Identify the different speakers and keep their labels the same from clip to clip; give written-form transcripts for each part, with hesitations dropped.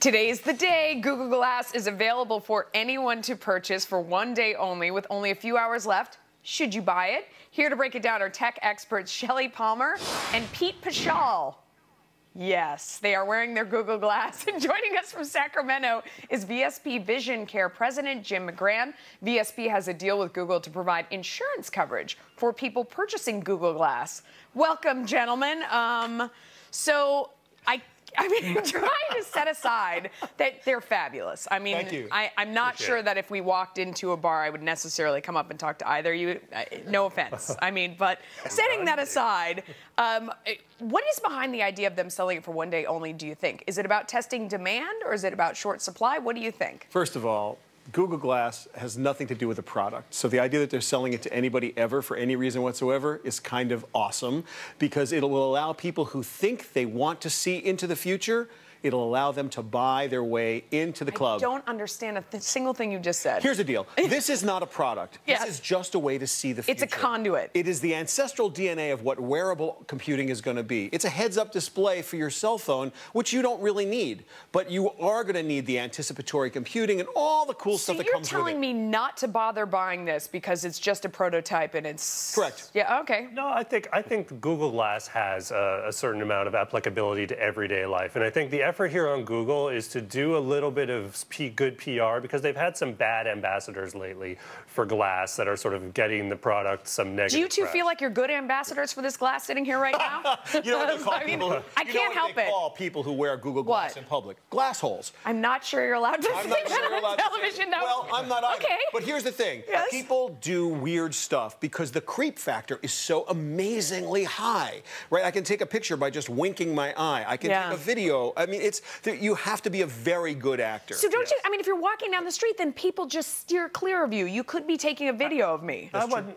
Speaker 1: Today's the day. Google Glass is available for anyone to purchase for one day only, with only a few hours left. Should you buy it? Here to break it down are tech experts Shelly Palmer and Pete Paschal. Yes, they are wearing their Google Glass. And joining us from Sacramento is VSP Vision Care President Jim McGran. VSP has a deal with Google to provide insurance coverage for people purchasing Google Glass. Welcome, gentlemen. I mean, trying to set aside that they're fabulous. I mean,
Speaker 2: Thank you.
Speaker 1: I'm not sure that if we walked into a bar, I would necessarily come up and talk to either of you. No offense. I mean, but setting that aside, what is behind the idea of them selling it for one day only, do you think? Is it about testing demand, or is it about short supply? What do you think?
Speaker 2: First of all, Google Glass has nothing to do with the product. So the idea that they're selling it to anybody ever for any reason whatsoever is kind of awesome, because it will allow people who think they want to see into the future, it'll allow them to buy their way into the club.
Speaker 1: I don't understand a single thing you just said.
Speaker 2: Here's the deal. This is not a product.
Speaker 1: Yes.
Speaker 2: This is just a way to see the future.
Speaker 1: It's a conduit.
Speaker 2: It is the ancestral DNA of what wearable computing is going to be. It's a heads-up display for your cell phone, which you don't really need. But you are going to need the anticipatory computing and all the cool stuff that comes with it.
Speaker 1: So you're telling me not to bother buying this because it's just a prototype and it's...
Speaker 2: Correct.
Speaker 1: Yeah, okay.
Speaker 3: No, I think Google Glass has a certain amount of applicability to everyday life. And I think the effort here on Google is to do a little bit of good PR, because they've had some bad ambassadors lately for Glass that are sort of getting the product some negative
Speaker 1: Do you two
Speaker 3: press.
Speaker 1: feel like you're good ambassadors for this glass sitting here right now?
Speaker 2: You know what they call
Speaker 1: I mean,
Speaker 2: people?
Speaker 1: I can't help
Speaker 2: they
Speaker 1: it.
Speaker 2: call people who wear Google Glass in public? Glass holes.
Speaker 1: I'm not sure you're allowed to
Speaker 2: I'm
Speaker 1: say
Speaker 2: not sure
Speaker 1: that
Speaker 2: you're allowed
Speaker 1: on
Speaker 2: to
Speaker 1: television.
Speaker 2: say, well, I'm not either.
Speaker 1: Okay.
Speaker 2: But here's the thing.
Speaker 1: Yes.
Speaker 2: People do weird stuff because the creep factor is so amazingly high, right? I can take a picture by just winking my eye. I can take a video. I mean, you have to be a very good actor.
Speaker 1: So don't you, I mean, if you're walking down the street, then people just steer clear of you. You could be taking a video of me.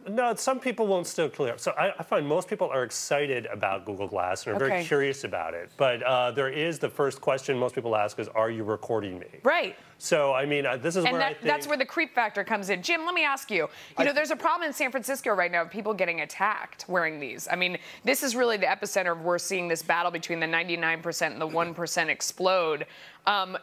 Speaker 3: No, some people won't steer clear. So I find most people are excited about Google Glass and are very curious about it. But there is the first question most people ask is, are you recording me?
Speaker 1: Right.
Speaker 3: So, I mean, this is where I think...
Speaker 1: that's where the creep factor comes in. Jim, let me ask you. You know, there's a problem in San Francisco right now of people getting attacked wearing these. I mean, this is really the epicenter of we're seeing this battle between the 99% and the 1% explode.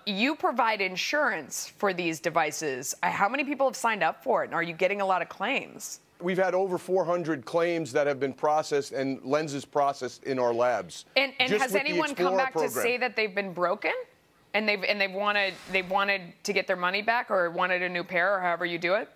Speaker 1: You provide insurance for these devices. How many people have signed up for it? And are you getting a lot of claims?
Speaker 4: We've had over 400 claims that have been processed and lenses processed in our labs.
Speaker 1: And has anyone come back to say that they've been broken? And they've wanted to get their money back, or wanted a new pair, or however you do it?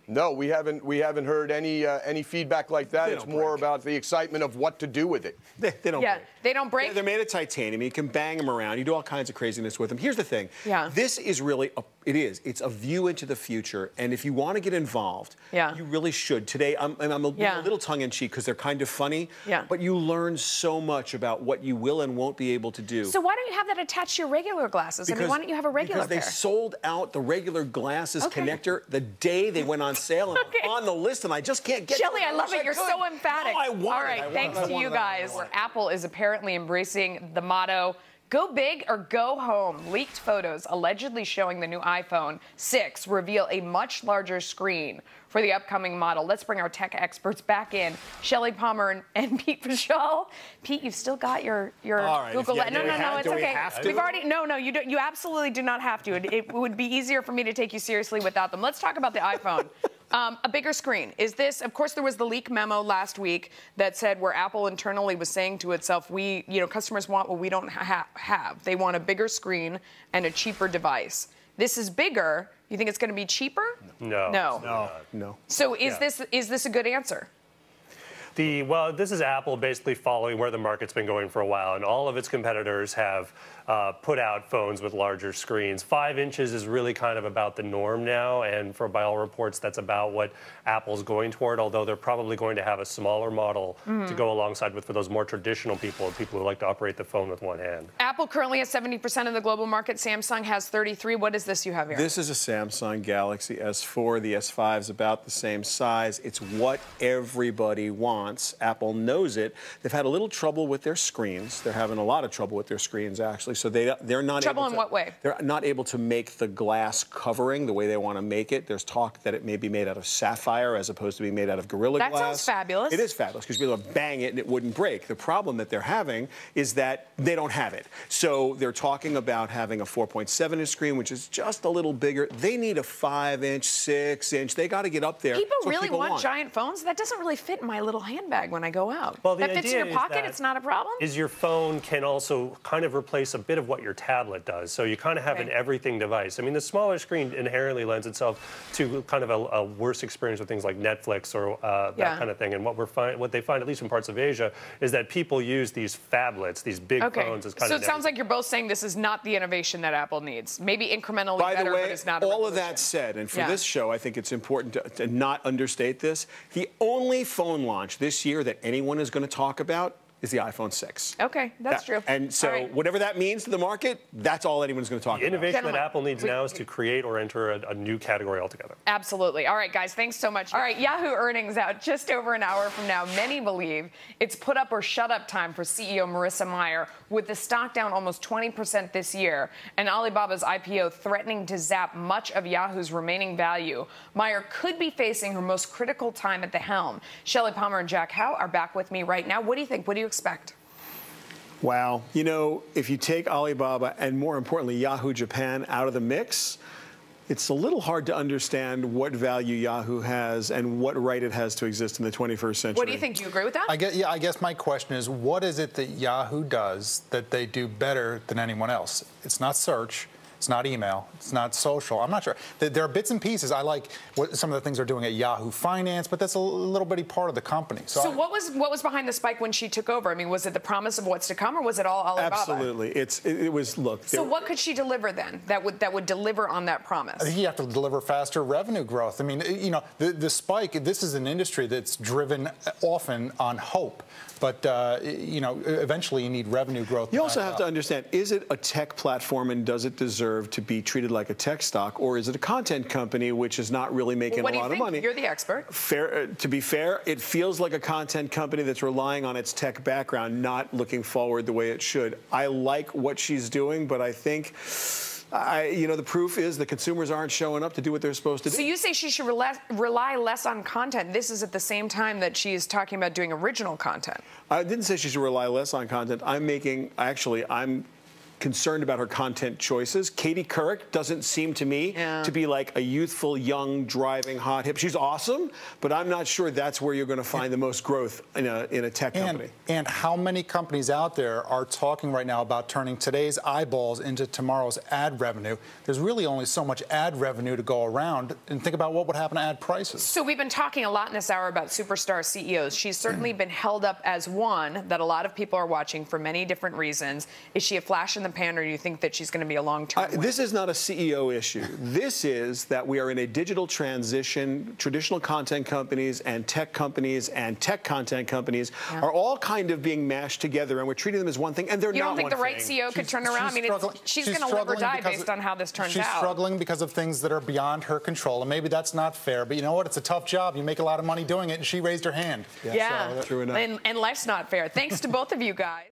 Speaker 4: No, we haven't heard any feedback like that. It's more about the excitement of what to do with it.
Speaker 2: They don't break.
Speaker 1: They don't break?
Speaker 2: They're made of titanium. You can bang them around. You do all kinds of craziness with them. Here's the thing.
Speaker 1: Yeah.
Speaker 2: This is really, it's a view into the future. And if you want to get involved, you really should. Today, I'm a little tongue-in-cheek because they're kind of funny.
Speaker 1: Yeah.
Speaker 2: But you learn so much about what you will and won't be able to do.
Speaker 1: So why don't you have that attached to your regular glasses? I mean, why don't you have a regular pair?
Speaker 2: Because they sold out the regular glasses connector the day they went on sale, and I'm on the list, and I just can't get
Speaker 1: Shelly, I love it. You're so emphatic.
Speaker 2: No, I want
Speaker 1: All right, thanks to you guys. Apple is apparently embracing the motto, go big or go home. Leaked photos allegedly showing the new iPhone 6 reveal a much larger screen for the upcoming model. Let's bring our tech experts back in. Shelly Palmer and Pete Paschal. Pete, you've still got your Google. No, it's okay. We've already. No, you don't. You absolutely do not have to. It would be easier for me to take you seriously without them. Let's talk about the iPhone. A bigger screen. Is this, of course, there was the leak memo last week that said where Apple internally was saying to itself, customers want what we don't have. They want a bigger screen and a cheaper device. This is bigger. You think it's going to be cheaper?
Speaker 2: No.
Speaker 1: So is this a good answer?
Speaker 3: Well, this is Apple basically following where the market's been going for a while, and all of its competitors have put out phones with larger screens. 5 inches is really kind of about the norm now, and by all reports, that's about what Apple's going toward, although they're probably going to have a smaller model to go alongside with for those more traditional people who like to operate the phone with one hand.
Speaker 1: Apple currently has 70% of the global market. Samsung has 33%. What is this you have here?
Speaker 2: This is a Samsung Galaxy S4. The S5 is about the same size. It's what everybody wants. wants. Apple knows it. They've had a little trouble with their screens. They're having a lot of trouble with their screens, actually. So they're not
Speaker 1: trouble
Speaker 2: able to,
Speaker 1: in what way?
Speaker 2: They're not able to make the glass covering the way they want to make it. There's talk that it may be made out of sapphire as opposed to being made out of Gorilla Glass.
Speaker 1: That sounds fabulous.
Speaker 2: It is fabulous because you'd be able to bang it and it wouldn't break. The problem that they're having is that they don't have it. So they're talking about having a 4.7-inch screen, which is just a little bigger. They need a 5-inch, 6-inch. They got to get up there.
Speaker 1: People really want giant phones? That doesn't really fit in my little handbag when I go out.
Speaker 3: Well,
Speaker 1: that fits in your pocket, it's not a problem?
Speaker 3: Is your phone can also kind of replace a bit of what your tablet does. So you kind of have an everything device. I mean, the smaller screen inherently lends itself to kind of a worse experience with things like Netflix or that kind of thing. And what they find, at least in parts of Asia, is that people use these phablets, these big phones as kind of...
Speaker 1: So it sounds like you're both saying this is not the innovation that Apple needs. Maybe incrementally better, but it's not a
Speaker 2: all of that said, and for this show, I think it's important to not understate this. The only phone launch this year that anyone is going to talk about is the iPhone 6.
Speaker 1: Okay, that's true.
Speaker 2: And so whatever that means to the market, that's all anyone's going to talk about.
Speaker 3: The innovation that Apple needs now is to create or enter a new category altogether.
Speaker 1: Absolutely. All right, guys, thanks so much. All right, Yahoo earnings out just over an hour from now. Many believe it's put up or shut up time for CEO Marissa Mayer, with the stock down almost 20% this year, and Alibaba's IPO threatening to zap much of Yahoo's remaining value. Mayer could be facing her most critical time at the helm. Shelly Palmer and Jack Howe are back with me right now. What do you think? What do you expect?
Speaker 2: Wow. You know, if you take Alibaba and, more importantly, Yahoo Japan out of the mix, it's a little hard to understand what value Yahoo has and what right it has to exist in the 21st century.
Speaker 1: What do you think? Do you agree with that?
Speaker 5: I guess my question is, what is it that Yahoo does that they do better than anyone else? It's not search. It's not email. It's not social. I'm not sure. There are bits and pieces. I like some of the things they're doing at Yahoo Finance, but that's a little bitty part of the company.
Speaker 1: So what was behind the spike when she took over? I mean, was it the promise of what's to come, or was it all Alibaba?
Speaker 2: Absolutely. It was. Look.
Speaker 1: So what could she deliver then that would deliver on that promise?
Speaker 5: I think you have to deliver faster revenue growth. I mean, you know, the spike. This is an industry that's driven often on hope. But, you know, eventually you need revenue growth.
Speaker 2: You also have to understand, is it a tech platform and does it deserve to be treated like a tech stock, or is it a content company which is not really making a lot of money?
Speaker 1: You're the expert.
Speaker 2: To be fair, it feels like a content company that's relying on its tech background, not looking forward the way it should. I like what she's doing, but I think... you know, the proof is the consumers aren't showing up to do what they're supposed to do.
Speaker 1: So you say she should rely less on content. This is at the same time that she is talking about doing original content.
Speaker 2: I didn't say she should rely less on content. I'm concerned about her content choices. Katie Couric doesn't seem to me to be like a youthful, young, driving, hot, hip. She's awesome, but I'm not sure that's where you're going to find the most growth in a tech company.
Speaker 5: And how many companies out there are talking right now about turning today's eyeballs into tomorrow's ad revenue? There's really only so much ad revenue to go around, and think about what would happen to ad prices.
Speaker 1: So we've been talking a lot in this hour about superstar CEOs. She's certainly been held up as one that a lot of people are watching for many different reasons. Is she a flash in the pan, or do you think that she's going to be a long-term winner?
Speaker 2: This is not a CEO issue. This is that we are in a digital transition. Traditional content companies and tech content companies are all kind of being mashed together, and we're treating them as one thing, and they're not one thing.
Speaker 1: You don't think the right CEO could turn around? I mean, she's going to live or die based on how this turns out.
Speaker 5: She's struggling because of things that are beyond her control, and maybe that's not fair, but you know what? It's a tough job. You make a lot of money doing it, and she raised her hand.
Speaker 1: Yeah.
Speaker 2: So, true enough.
Speaker 1: And life's not fair. Thanks to both of you guys.